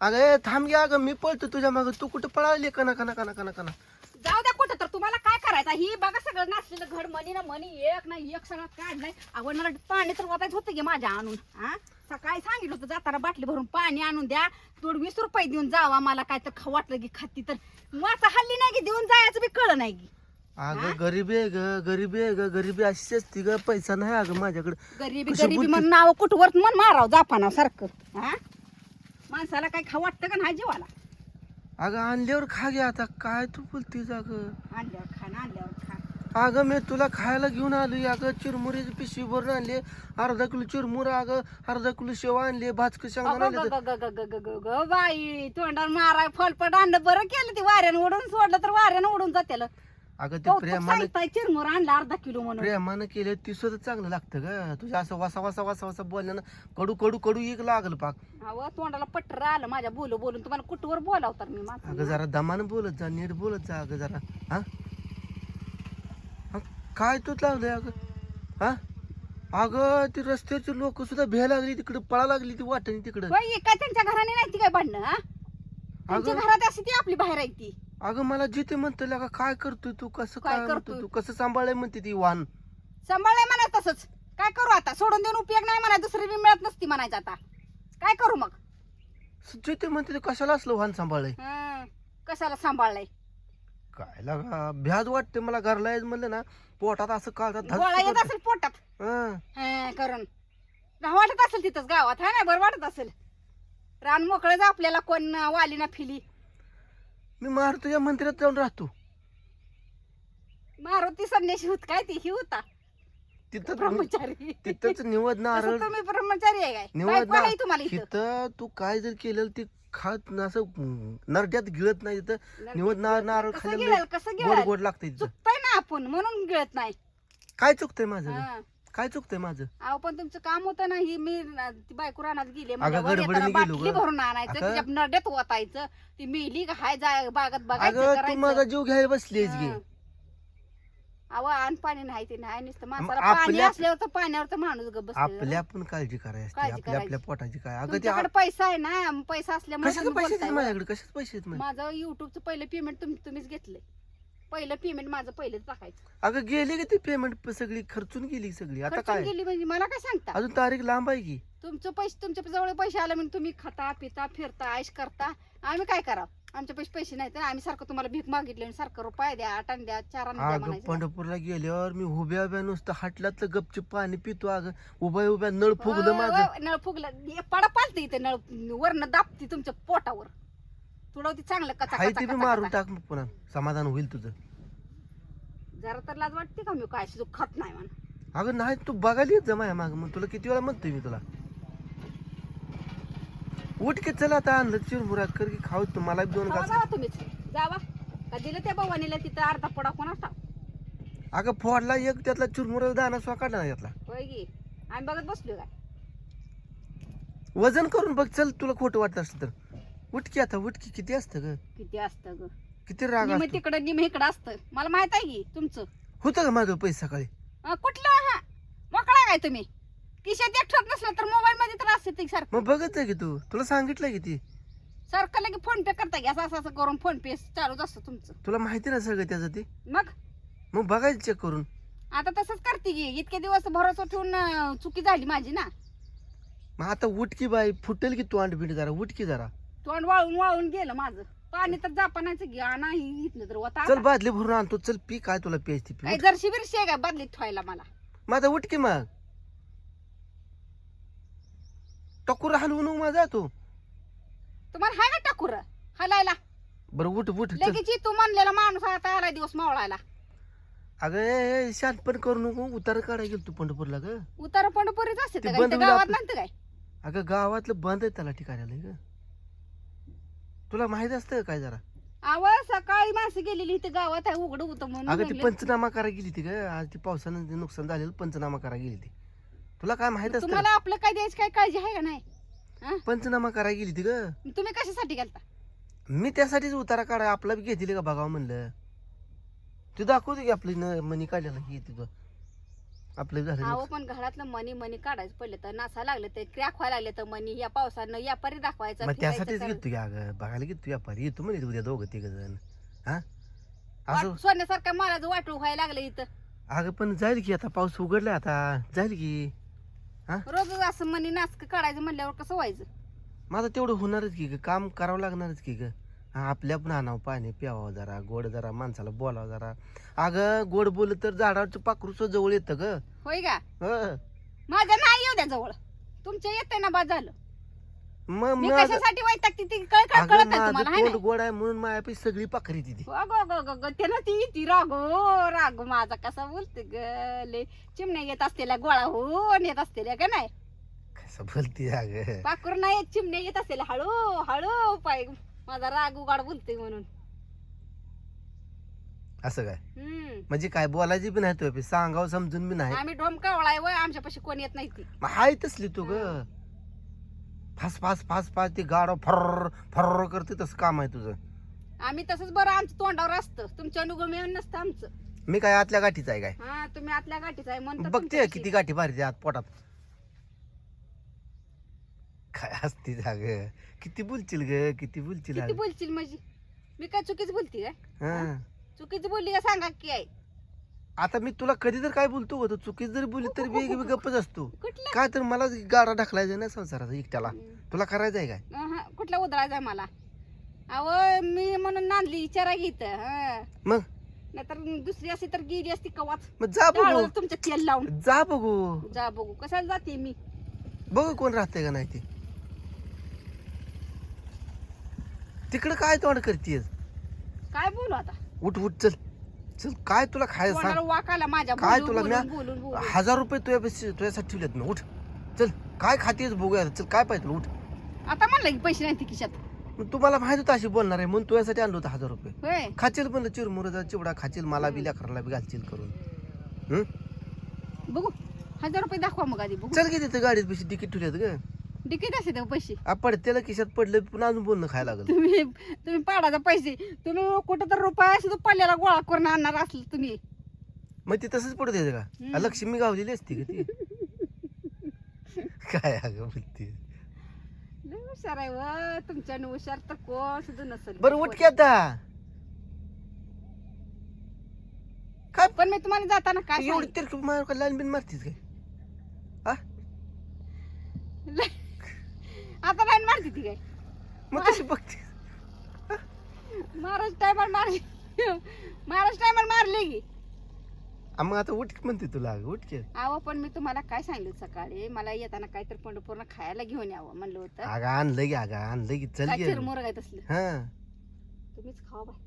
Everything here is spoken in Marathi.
अगं ए, थांब घ्या अगं मी पळतो तुझ्या मागं तू कुठं पळाली कना कना कना कना कना जाऊ द्या कुठं तर तुम्हाला काय करायचं ही बघा सगळं नाचलेलं घड मनी ना मनी एक नाही एक सगळं काढलंय आवडणार पाणी तर वाटायचं होतं की माझ्या आणून हा सकाळी सांगितलं होतं जाताना बाटली भरून पाणी आणून द्या थोडं 20 रुपये देऊन जावा मला काय तर वाटलं की खाती तर माझं हल्ली नाही की देऊन जायचं बी कळ नाही की अगं गरीबी आहे ग गरीबी आहे ग गरीबी अशीच असती ग पैसा नाही अगं माझ्याकडे गरीबी कशी गरीबी बोलते? म्हणून नाव कुठवर मन माराव जापानाव सारखं हा माणसाला काय खाऊ वाटतं का नाही जीवाला अगं आणल्यावर खा घ्या आता काय तू बोलतीस अगं आणल्यावर खा ना आणल्यावर खा अगं मी तुला खायला घेऊन आलोय अगं चिरमुरीची पिशवी भरून आणली अर्धा किलो चिरमुर अगं अर्धा किलो शेव आणली भाजक शेंगदाणा आणले ग बाई तोंडावर माराय फलपट आणलं बरं केलं ती वाऱ्यानं उडून सोडलं तर वाऱ्यानं उडून जात्याला अगं ते प्रेमानं चिरमुर आणला अर्धा किलो म्हणून प्रेमानं केलं ती सुद्धा चांगलं लागतं ग तुझ्या असं वासा वासा वासा वासा बोलण्यानं कडू कडू कडू एक लागल पाक अहो तोंडाला पट्टर आलं माझ्या बोलून बोलून तुम्हाला कुठवर बोलावतात मी अगं माझं जरा दमानं बोलत जा नीट बोलत जा अगं जरा हा हा, काय तूच लावलंय अगं हा अगं ती रस्त्याची लोक सुद्धा भ्यायला लागली तिकडे पळा लागली ती वाटणी तिकडं बाई काय त्यांच्या घराने नाही ती काय भांडणं हा त्यांच्या अगं घरात अशी ती आपली बाहेर आहे ती अगं मला जिथे म्हणतो का काय करतोय तू कसं काय काय म्हणतो करतोय? तू कसं सांभाळलंय म्हणते ती वाहन सांभाळलंय म्हणा तसंच काय करू आता सोडून देऊन उपयोग नाही म्हणा दुसरी बी मिळत नसती म्हणायचं आता काय करू मग जिथे म्हणते ते कशाला असलं वाहन सांभाळलंय कशाला सांभाळलंय काय लागा भ्याज वाटते मला घरला यायचं म्हणलं ना पोटात असं काढतात गोळा येत असेल पोटात करून वाटत असेल तिथंच गावात हा ना बरं वाटत असेल रान मोकळं आपल्याला कोण वाली ना फिली मी मारुतीच्या मंदिरात जाऊन राहतो मारुती संन्याशी होत काय ती ही होता तिथं ब्रह्मचारी तिथंच निवद नारळ तसं तुम्ही ब्रह्मचारी आहे काय निवद बायको आहे तुम्हाला इथं तिथं तू काय जर केलं ते खात असं नरड्यात गिळत नाही तिथं निवद नारळ कसं खाल्लं गिळेल कसं गोड गिळेल गोड लागतंय तिथं चुकतंय ना आपण म्हणून गिळत नाही काय चुकतंय माझं हा. काय चुकतंय माझं अहो पण तुमचं काम होतं ना ही मी ती बायको रानात गेली अगं, गडबडीने गेलो बाटली गं. भरून आणायचं अगं. तिच्या नड्यात ओतायचं ती मेली का हाय जाय बागत बघायचं अगं तू करायचं. माझा जीव घ्यायला बसलीस गे हा. अहो अन्न पाणी नाही ते नाही नुसतं मग माणसाला पाणी आपल्या- असल्यावर तर पाण्यावर तर माणूस ग आपल्या पण काळजी करायची असते काळजी आपल्या आपल्या करायची. पोटाची काय अगं ते तुमच्याकडे पैसा आहे ना पैसा असल्यामुळे कशाचे तुम्ही पैसे बोलताय. आहेत माझ्याकडे कशाचे पैसे आहेत माझे? माझं युट्यूबचं पहिलं पेमेंट तुम्हीच घेतलंय पहिलं पेमेंट माझं पहिलं टाकायचं अगं गेली की ती पेमेंट सगळी खर्चून गेली सगळी आता खर्चून काय गेली म्हणजे मला काय सांगता अजून तारीख लांब आहे की तुमचं पैसे तुमच्या जवळ पैसे आले म्हणजे तुम्ही खाता पिता फिरता आयश करता आम्ही काय करावं आमच्या पैसे नाही तर आम्ही सारखं तुम्हाला भीक मागितली आणि सारखं रुपये द्या 8 आण द्या 4 आण द्या अगं म्हणायचं पंढरपूरला गेल्यावर मी उभ्या उभ्या नुसतं हाटलातलं गपची पाणी पितो अगं उभ्या उभ्या नळ फुगलं माझं नळ फुगलं पडा पालते इथे नळ वरनं दाबती तुमच्या पोटावर तुडवती चांगलं कचा हाय कचा ते बी कचा मारून कचा. टाक मग पुन्हा समाधान होईल तुझं जरा तर लाज वाटते का मी काय तू खात नाही म्हणा अगं नाही तू बघायला येत जा माझ्या माग मग तुला किती वेळा म्हणतोय मी तुला उठ की चला आता आणलं चिरमुरा कर की खाऊ तू मला बी 2 जावा घास जावा तुम्हीच जावा का दिलं त्या भवानीला तिथं अर्धा पडा कोणाच टाक अगं फोडला एक त्यातला चिरमुरा दाना स्वा काढला नाही यातला होय गी आम्ही बघत बसलो काय वजन करून बघ चल तुला खोटं वाटत असलं तर उठ की आता उठ की किती असतं ग किती असतं ग किती राग निम असतो तिकडं निम इकडं असतं मला माहित आहे की तुमचं होतं का माझं पैसे सकाळी कुठलं हा मोकळा काय तुम्ही खिशात एक ठेवत नसलं तर मोबाईल मध्ये तर असते ते सारखं मग बघत आहे की तू तुला सांगितलं की ती सारखं लगे फोन पे करता की असं असं असं करून फोन पे चालूच असतं तुमचं तुला माहिती ना सगळं त्याचं ते मग बघायचं चेक करून आता तसंच करते की इतके दिवस भरोसा ठेवून चुकी झाली माझी ना मग आता उठ की बाई फुटेल की तू अंडबिट जरा उठ की जरा तोंड वाळून वाळून गेलं माझं पाणी तर जापानाचं घ्या नाही इथलं तर होता चल बादली भरून आणतो चल पी काय तुला प्यायची पी काय जरशी बिरशी आहे का बदलीत ठेवायला मला माझा उठ की मग टकूर हलवून माझा तू तुम्हाला हाय का टाकूर हलायला बरं उठ उठ चल लगेच तू म्हणलेला माणूस आता आला दिवस मावळायला अगं ए, शानपण करू नको उतार काढायला गेलो तू पंढरपूरला ग उतार पंढरपुरीच असते ते तर बंद काय होईल गावात आपलं. नसतं काय अगं गावातलं बंद आहे त्याला ठिकाणाला ग तुला माहित असतं काय जरा आवाज सकाळी माणसं गेलेली इथे गावात आहे उघड होतं म्हणून अगं ती म्हणलं. पंचनामा करा गेली ती ग आज ती पावसानं ते नुकसान झालेलं पंचनामा करा गेली ती तुला काय माहित असतं तुम्हाला आपलं काय द्यायची काय काळजी आहे का नाही हा? पंचनामा करा गेली ती ग तुम्ही कशासाठी गेलता मी त्यासाठीच उतारा काढा आपला बी घेतली का बघावं म्हणलं तू दाखवते की आपली न मनी काढलेला ही तुझं आपलं झालं अहो नुकसान. पण घरातलं मनी मनी काढायचं पडलं तर नासा लागले तर क्रॅक व्हायला लागले तर मनी या पावसानं व्यापारी दाखवायचा मग फिरायचं त्यासाठीच करायचं. घेतो की अगं बघायला घेतो व्यापारी येतो म्हणे उद्या दोघं तिघ जण हा असं सोन्यासारख्या मालाचं वाटू व्हायला लागलं इथं. अगं पण जाईल की आता पाऊस उघडलाय आता जाईल की रोज असं मनी नासक काढायचं म्हणल्यावर कसं व्हायचं. माझं तेवढं होणारच की ग काम करावं लागणारच की ग आपल्या पण आणावं पाणी प्यावं जरा गोड जरा माणसाला बोलावं जरा अगं गोड बोललं तर झाडावरचं पाखरू जवळ येतं ग होय का हं. माझ्या नाही येऊ द्या जवळ तुमच्या येते ना बाद झालं. मग मी माझं- कशासाठी वैतागते ती कळत अगं नाही माझं तुम्हाला हाय तोंड ना. गोड आहे म्हणून माझ्यापाशी सगळी पाखरी तिथे त्यानं ती रागो रागो माझा कसा बोलते ग ले चिमण्या येत असलेल्या गोळा होऊन येत असलेल्या का नाही कसं बोलते अगं पाखर नाही चिमण्या येत असलेल्या हळू हळू पाय माझा राग उगाड बोलते म्हणून. असं काय हम्म म्हणजे काय बोलायची बी नाही तुझ्या सांगावं समजून बी नाही आम्ही ढोम कावळाय व आमच्यापाशी कोण येत नाही ती. मग हाय तसली तू ग फास फास फास फास ती गाडो फर्र फर्र करते तसं काम आहे तुझं आम्ही तसंच बरं आमच्या तोंडावर असतं तुमच्या अनुगम येऊन नसतं आमचं. मी काय आतल्या गाठीच आहे काय हा तुम्ही आतल्या गाठीच आहे म्हणतो बघते तुमच्यापाशी. किती गाठी मारते आत पोटात काय असते ग किती बोलशील ग किती बोलशील किती अगं. बोलशील म्हणजे मी काय चुकीच बोलती काय हं. चुकीची बोलली का सांगा की आहे आता मी तुला कधी तर काय बोलतो ग, तू चुकीच जरी बोलली तरी मी गप्पच असतो कुठल्या काय तर मला गाडा ढकलायचा ना संसाराचा एकट्याला तुला करायचं आहे काय कुठला उधळायचा मला. अहो मी म्हणून नांदली विचारा घेत मग नाहीतर दुसरी असती तर गेली असती कवाच मग जा बघू डाळं तुमचं तेल लावून. जा बघू जा बघू कशाला जाते मी. बघू कोण राहते का नाही ते तिकडं काय तोंड करतेस काय बोलू आता उठ उठ चल चल काय तुला खायचं कोणाला सांग वाक आला माझ्या काय बोलून तुला बोलून म्या- बोलून बोलून. 1000 रुपये तुझ्यासाठी ठेवलेत मी उठ चल काय खातेस बघूया चल काय पाहिजे तुला उठ आता म्हणलं की पैसे नाही खिशात मग तुम्हाला माहित होतं अशी बोलणार आहे म्हणून तुझ्यासाठी आणलं होतं 1000 रुपये होय खाचील पण चिरमुराचा चिवडा खाचील मला बी लेकराला बी घालशील करून हं? बघू 1000 रुपये दाखवा मग आधी बघू. चल की तिथं गाडीत पैसे तिकीट ठेवलेत ग डिकीट असे ते पैसे पडतेला खिशात पडलं पुन्हा अजून बोलणं खायला लागलं तुम्ही पाडायचा पैसे तुम्ही कुठं तर रुपये असं पडलेला गोळा करून आणणार असलं तुम्ही. मग ती तसंच पडत येते का हम्म. लक्ष्मी गावलेली असते का ती काय अगं बोलते लय हुशार आहे व तुमच्या हुशार तर कोण सुद्धा नसेल. बरं उठ की आता काय पण मी तुम्हाला जाताना काय एवढी तिरकी मार लाईन बिन मारतीस काय हा सांगितलं? आता नाही मारती ती काय मग कशी बघते महाराज टायमाला मारली महाराज टायमाला मारले की. मग आता उठ म्हणते तुला अगं उठ की अहो पण मी तुम्हाला काय सांगितलं सकाळी मला येताना काहीतरी पंढरपूरला खायला घेऊन यावं म्हणलं होतं. अगं आणलं की अगं आणलं की चल काय की चिरमुर काय तसलं हा तुम्हीच खावा बाय.